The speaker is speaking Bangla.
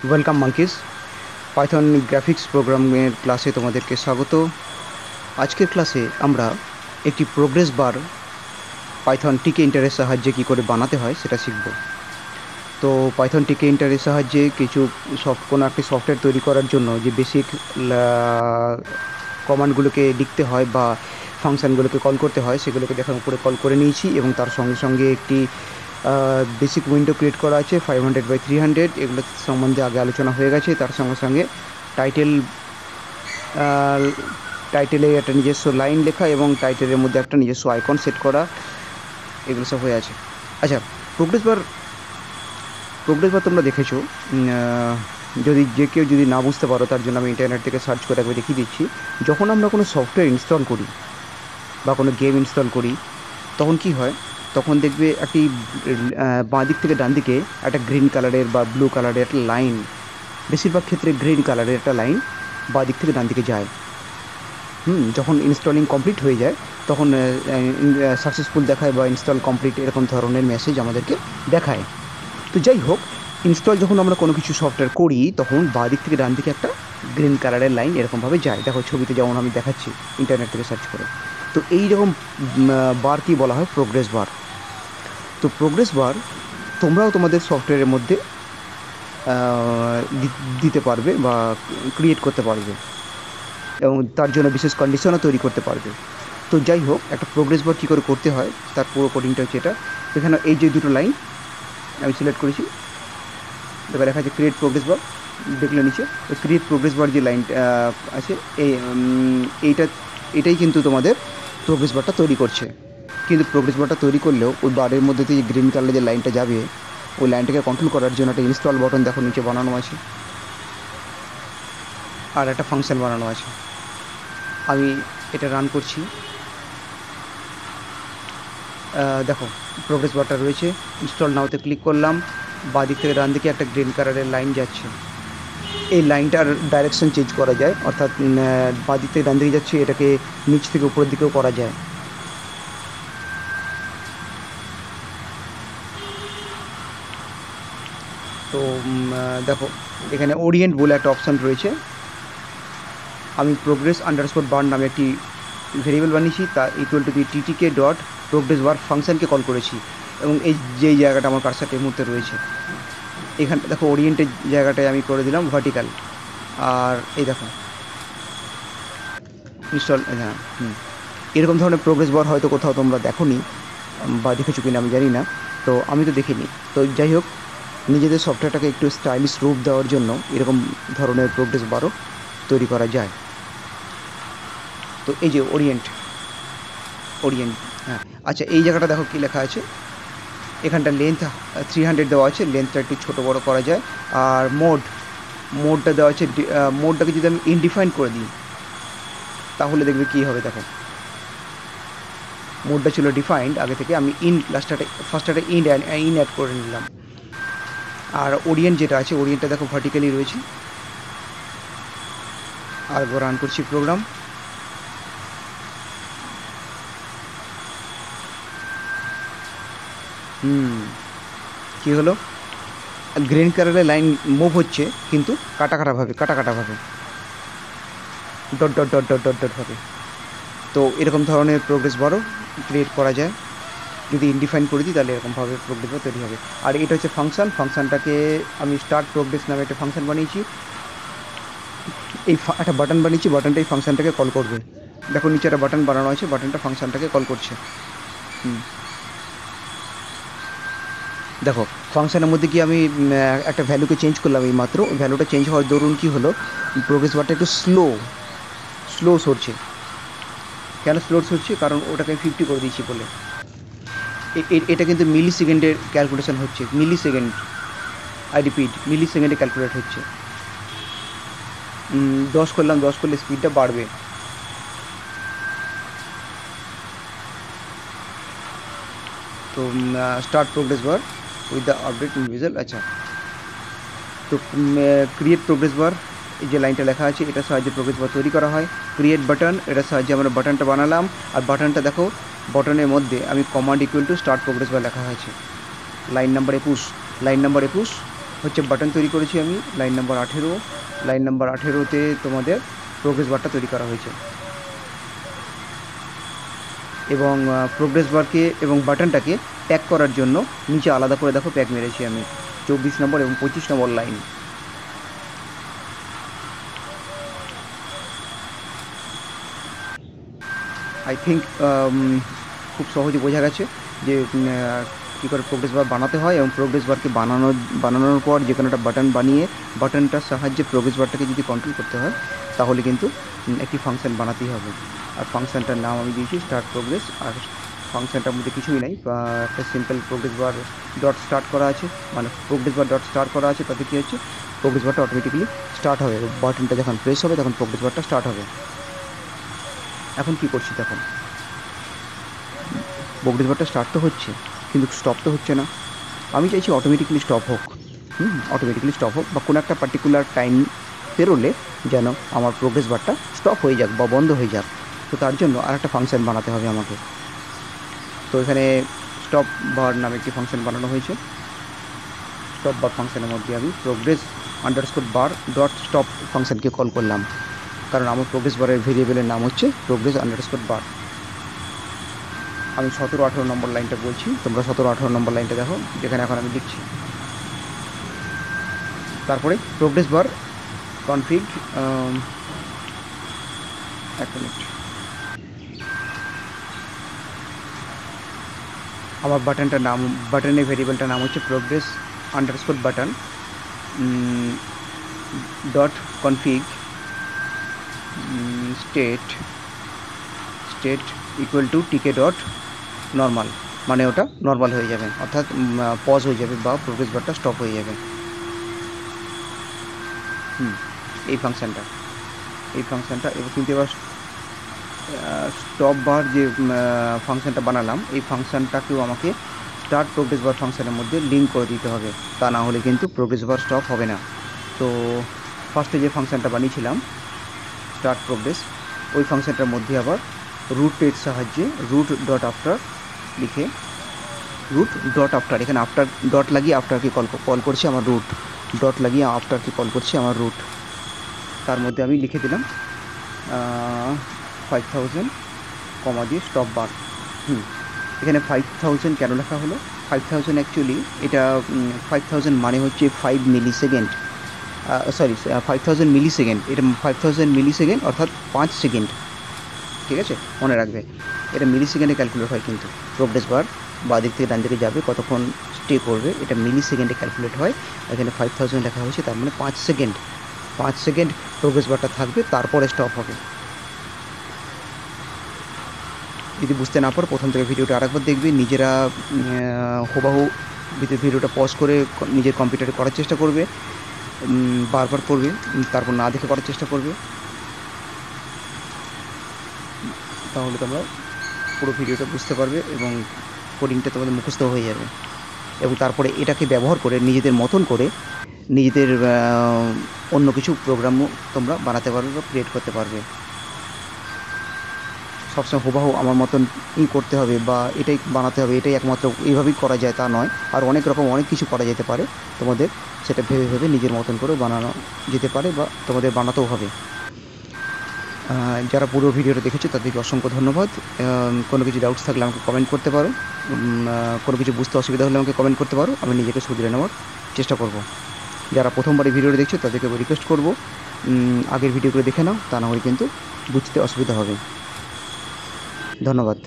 Welcome monkeys. পাইথন গ্রাফিক্স প্রোগ্রামের ক্লাসে তোমাদেরকে স্বাগত। আজকের ক্লাসে আমরা একটি প্রোগ্রেস বার পাইথন টিকে ইন্টারের সাহায্যে কী করে বানাতে হয় সেটা শিখব। তো পাইথন টিকে ইন্টারের সাহায্যে কিছু কোনো একটি সফটওয়্যার তৈরি করার জন্য যে বেসিক কমান্ডগুলোকে লিখতে হয় বা ফাংশানগুলোকে কল করতে হয় সেগুলোকে দেখার উপরে কল করে নিয়েছি, এবং তার সঙ্গে সঙ্গে একটি বেসিক উইন্ডো ক্রিয়েট করা আছে 500x300। এগুলো সম্বন্ধে আগে আলোচনা হয়ে গেছে। তার সঙ্গে সঙ্গে টাইটেলে একটা নিজস্ব লাইন লেখা এবং টাইটেলের মধ্যে একটা নিজস্ব আইকন সেট করা, এগুলো সব হয়ে আছে। আচ্ছা, প্রোগ্রেস বার তোমরা দেখেছো। কেউ যদি না বুঝতে পারো তার জন্য আমি ইন্টারনেট থেকে সার্চ করে একবার দেখিয়ে দিচ্ছি। যখন আমরা কোনো সফটওয়্যার ইনস্টল করি বা কোনো গেম ইনস্টল করি তখন কি হয়, তখন দেখবে একটি বাঁ দিক থেকে ডান দিকে একটা গ্রিন কালারের বা ব্লু কালারের একটা লাইন, বেশিরভাগ ক্ষেত্রে গ্রিন কালারের একটা লাইন বাঁ দিক থেকে ডান দিকে যায়। যখন ইনস্টলিং কমপ্লিট হয়ে যায় তখন সাকসেসফুল দেখায় বা ইনস্টল কমপ্লিট এরকম ধরনের মেসেজ আমাদেরকে দেখায়। তো যাই হোক, ইনস্টল যখন আমরা কোনো কিছু সফটওয়্যার করি তখন বাঁ দিক থেকে ডান দিকে একটা গ্রিন কালারের লাইন এরকমভাবে যায়। দেখো ছবিতে যেমন আমি দেখাচ্ছি ইন্টারনেট থেকে সার্চ করে। তো এই রকম বার কি বলা হয়? প্রোগ্রেস বার। তো প্রোগ্রেস বার তোমরাও তোমাদের সফটওয়্যারের মধ্যে দিতে পারবে বা ক্রিয়েট করতে পারবে, এবং তার জন্য বিশেষ কন্ডিশনও তৈরি করতে পারবে। তো যাই হোক, একটা প্রোগ্রেস বার কী করে করতে হয় তার পুরো কোডিংটা হচ্ছে এটা। এখানে এই যে দুটো লাইন আমি সিলেক্ট করেছি, এবার লেখা আছে ক্রিয়েট প্রোগ্রেস বার। দেখলে নিচে ওই ক্রিয়েট প্রোগ্রেস বার যে লাইনটা আছে এটাই কিন্তু তোমাদের প্রোগ্রেস বারটা তৈরি করছে। কিন্তু প্রোগ্রেস বারটা তৈরি করলেও ওই বারের মধ্যে দিয়ে গ্রিন কালারের যে লাইনটা যাবে ওই লাইনটাকে কন্ট্রোল করার জন্য একটা ইনস্টল বাটন দেখো নিচে বানানো আছে, আর একটা ফাংশন বানানো আছে। আমি এটা রান করছি। দেখো প্রোগ্রেস বারটা রয়েছে, ইনস্টল নাওতে ক্লিক করলাম, বাঁ দিক থেকে ডান দিকে একটা গ্রিন কালারের লাইন যাচ্ছে। এই লাইনটার ডাইরেকশন চেঞ্জ করা যায়, অর্থাৎ বাঁ দিক থেকে ডান দিকে যাচ্ছে এটাকে নিচ থেকে উপরের দিকেও করা যায়। তো দেখো এখানে ওরিয়েন্ট বলে একটা অপশান রয়েছে। আমি প্রোগ্রেস আন্ডারস্কোর বার নামে একটি ভেরিয়েবল বানিয়েছি, তা equal to the TTK dot progress bar ফাংশানকে কল করেছি, এবং এই যেই জায়গাটা আমার কার্সারটা এই মুহূর্তে রয়েছে এখানটা দেখো ওরিয়েন্টের জায়গাটায় আমি করে দিলাম ভার্টিক্যাল। আর এই দেখো ইনস্টল, হ্যাঁ এরকম ধরনের প্রোগ্রেস বার হয়তো কোথাও তোমরা দেখোনি বা দেখেছো কিনা আমি জানি না, তো আমি তো দেখিনি। তো যাই হোক, নিজেদের সফটওয়্যারটাকে একটু স্টাইলিশ রূপ দেওয়ার জন্য এরকম ধরনের প্রোগ্রেস বারও তৈরি করা যায়। তো এই যে ওরিয়েন্ট, হ্যাঁ আচ্ছা, এই জায়গাটা দেখো কী লেখা আছে। এখানটা লেন্থ 300 দেওয়া আছে, লেন্থটা একটু ছোটো বড়ো করা যায়। আর মোডটা দেওয়া আছে, মোডটাকে যদি আমি ইনডিফাইন করে দিই তাহলে দেখবে কী হবে। দেখো মোডটা ছিল ডিফাইন্ড আগে থেকে, আমি ফার্স্টটাতে ইন অ্যাড করে নিলাম। আর ওরিয়েন্ট যেটা আছে, ওরিয়েন্টটা দেখো ভার্টিক্যালি রয়েছে। আর রান করছি প্রোগ্রাম। কী হলো, গ্রিন কালারের লাইন মুভ হচ্ছে কিন্তু কাটাভাবে dot dot dot dot dot dot ভাবে। তো এরকম ধরনের প্রোগ্রেস বারও ক্রিয়েট করা যায়। যদি ইনডিফাইন করে দিই তাহলে এরকমভাবে প্রোগ্রেস বার তৈরি হবে। আর এটা হচ্ছে ফাংশানটাকে আমি স্টার্ট প্রোগ্রেস নামে একটা ফাংশান বানিয়েছি। এই একটা বাটন বানিয়েছি, বাটনটা এই ফাংশানটাকে কল করবে। দেখো নিচে একটা বাটন বানানো আছে, বাটনটা ফাংশানটাকে কল করছে। দেখো ফাংশানের মধ্যে কি আমি একটা ভ্যালুকে চেঞ্জ করলাম, এই মাত্র ভ্যালুটা চেঞ্জ হওয়ার দরুন কী হলো, প্রোগ্রেস বারটা একটু স্লো সরছে। কেন স্লো সরছে? কারণ ওটাকে আমি 50 করে দিয়েছি বলে। এটা কিন্তু মিলি সেকেন্ডের ক্যালকুলেশন হচ্ছে, আই রিপিট মিলি সেকেন্ডে ক্যালকুলেট হচ্ছে। 10 করলাম, 10 করলে স্পিডটা বাড়বে। তো start progress bar with the update individual. আচ্ছা, তো ক্রিয়েট প্রোগ্রেস বার, এই যে লাইনটা লেখা আছে এটার সাহায্যে প্রোগ্রেস বার তৈরি করা হয়। ক্রিয়েট বাটন, এটার সাহায্যে আমরা বাটনটা বানালাম। আর বাটনটা দেখো, বাটনের মধ্যে আমি command equal to start progress বার লেখা হয়েছে। লাইন নাম্বার 21 হচ্ছে বাটন তৈরি করেছি আমি লাইন নাম্বার 18। লাইন নাম্বার 18-তে তোমাদের প্রোগ্রেস বারটা তৈরি করা হয়েছে, এবং প্রোগ্রেস বারকে এবং বাটনটাকে প্যাক করার জন্য নিচে আলাদা করে দেখো প্যাক মেরেছি আমি 24 নম্বর এবং 25 নম্বর লাইন। আই থিঙ্ক খুব সহজে বোঝা গেছে যে কী করে প্রোগ্রেস বার বানাতে হয়, এবং প্রোগ্রেস বারকে বানানোর পর যে কোনো একটা বাটন বানিয়ে বাটনটার সাহায্যে প্রোগ্রেস বারটাকে যদি কন্ট্রোল করতে হয় তাহলে কিন্তু একটি ফাংশন বানাতেই হবে। আর ফাংশনটার নাম আমি দিয়েছি স্টার্ট প্রোগ্রেস। আর ফাংশনটার মধ্যে কিছুই নাই, একটা সিম্পল প্রোগ্রেস বার ডট স্টার্ট করা আছে, মানে প্রোগ্রেস বার ডট স্টার্ট করা আছে। তাতে কী হচ্ছে, প্রোগ্রেস বারটা অটোমেটিক্যালি স্টার্ট হবে, বাটনটা যখন প্রেস হবে তখন প্রোগ্রেস বারটা স্টার্ট হবে। এখন কি করছি, তখন প্রোগ্রেস বারটা স্টার্ট তো হচ্ছে কিন্তু স্টপ তো হচ্ছে না। আমি চাইছি অটোমেটিক্যালি স্টপ হোক, অটোমেটিক্যালি স্টপ হোক, বা কোনো একটা পার্টিকুলার টাইম পেরোলে যেন আমার প্রোগ্রেস বারটা স্টপ হয়ে যাক বা বন্ধ হয়ে যাক। তো তার জন্য আর একটা ফাংশন বানাতে হবে আমাকে। তো এখানে স্টপ বার নামে একটি ফাংশন বানানো হয়েছে। স্টপ বার ফাংশনের মধ্যে আমি প্রোগ্রেস আন্ডারস্কোর বার ডট স্টপ ফাংশনকে কল করলাম, কারণ আমার প্রোগ্রেস বারের ভেরিয়েবলের নাম হচ্ছে প্রোগ্রেস আন্ডারস্কোর বার। আমি 17-18 নম্বর লাইনটা বলছি, তোমরা 17-18 নম্বর লাইনটা দেখো যেখানে এখন আমি লিখছি। তারপরে প্রোগ্রেস বার কনফিগ, এক মিনিট, আমার বাটনের ভেরিয়েবলটার নাম হচ্ছে progress underscore button dot config state equal to টিকে ডট নর্মাল, মানে ওটা নর্মাল হয়ে যাবে, অর্থাৎ পজ হয়ে যাবে বা প্রোগ্রেস বারটা স্টপ হয়ে যাবে। এই ফাংশনটা এবার কিন্তু এবার স্টপ বার যে ফাংশনটা বানালাম এই ফাংশনটাকেও আমাকে স্টার্ট প্রোগ্রেস বার ফাংশনের মধ্যে লিঙ্ক করে দিতে হবে, তা না হলে কিন্তু প্রোগ্রেস বার স্টপ হবে না। তো ফার্স্টে যে ফাংশনটা বানিয়েছিলাম স্টার্ট প্রোগ্রেস, ওই ফাংশনটার মধ্যে আবার রুটের সাহায্যে রুট ডট আফটার লিখে, রুট ডট আফটার, এখানে আফটার ডট লাগিয়ে আফটারকে কল করছি আমার রুট, ডট লাগিয়ে আফটারকে কল করছি আমার রুট। তার মধ্যে আমি লিখে দিলাম 5000 কমা দিয়ে স্টপ বার। এখানে 5000 কেন লেখা হলো? 5000 অ্যাকচুয়ালি এটা 5000 মানে হচ্ছে 5 মিলিসেকেন্ড, সরি 5000 মিলিসেকেন্ড, এটা 5000 মিলিসেকেন্ড অর্থাৎ 5 সেকেন্ড, ঠিক আছে, মনে রাখবে। এটা মিলিসেকেন্ডে ক্যালকুলেট হয়, কিন্তু প্রোগ্রেস বার বা দিক থেকে ডান দিকে যাবে কতক্ষণ স্টে করবে এটা মিলিসেকেন্ডে ক্যালকুলেট হয়। এখানে 5000 লেখা হয়েছে, তার মানে 5 সেকেন্ড প্রোগ্রেস বারটা থাকবে, তারপরে স্টপ হবে। যদি বুঝতে না পারো প্রথম থেকে ভিডিওটা আরেকবার দেখবে, নিজেরা হুবাহু ভিডিওটা পজ করে নিজের কম্পিউটারে করার চেষ্টা করবে, বারবার করবে, তারপর না দেখে করার চেষ্টা করবে, তাহলে তোমরা পুরো ভিডিওটা বুঝতে পারবে এবং কোডিংটা তোমাদের মুখস্থ হয়ে যাবে। এবং তারপরে এটাকে ব্যবহার করে নিজেদের মতন করে নিজেদের অন্য কিছু প্রোগ্রামও তোমরা বানাতে পারবে বা ক্রিয়েট করতে পারবে। সবসময় হুবাহু আমার মতন করতে হবে বা এটাই বানাতে হবে, এটাই একমাত্র এইভাবেই করা যায় তা নয়, আর অনেক রকম অনেক কিছু করা যেতে পারে। তোমাদের সেটা ভেবে নিজের মতন করে বানানো যেতে পারে বা তোমাদের বানাতেও হবে। যারা পুরো ভিডিওটা দেখেছো তাদেরকে অসংখ্য ধন্যবাদ। কোনো কিছু ডাউটস থাকলে আমাকে কমেন্ট করতে পারো, কোনো কিছু বুঝতে অসুবিধা হলে আমাকে কমেন্ট করতে পারো, আমি নিজেকে শুধরে নেওয়ার চেষ্টা করব। যারা প্রথমবার এই ভিডিওটা দেখছো তাদেরকে রিকোয়েস্ট করব আগের ভিডিওগুলো দেখে নাও, তা না হলে কিন্তু বুঝতে অসুবিধা হবে। ধন্যবাদ।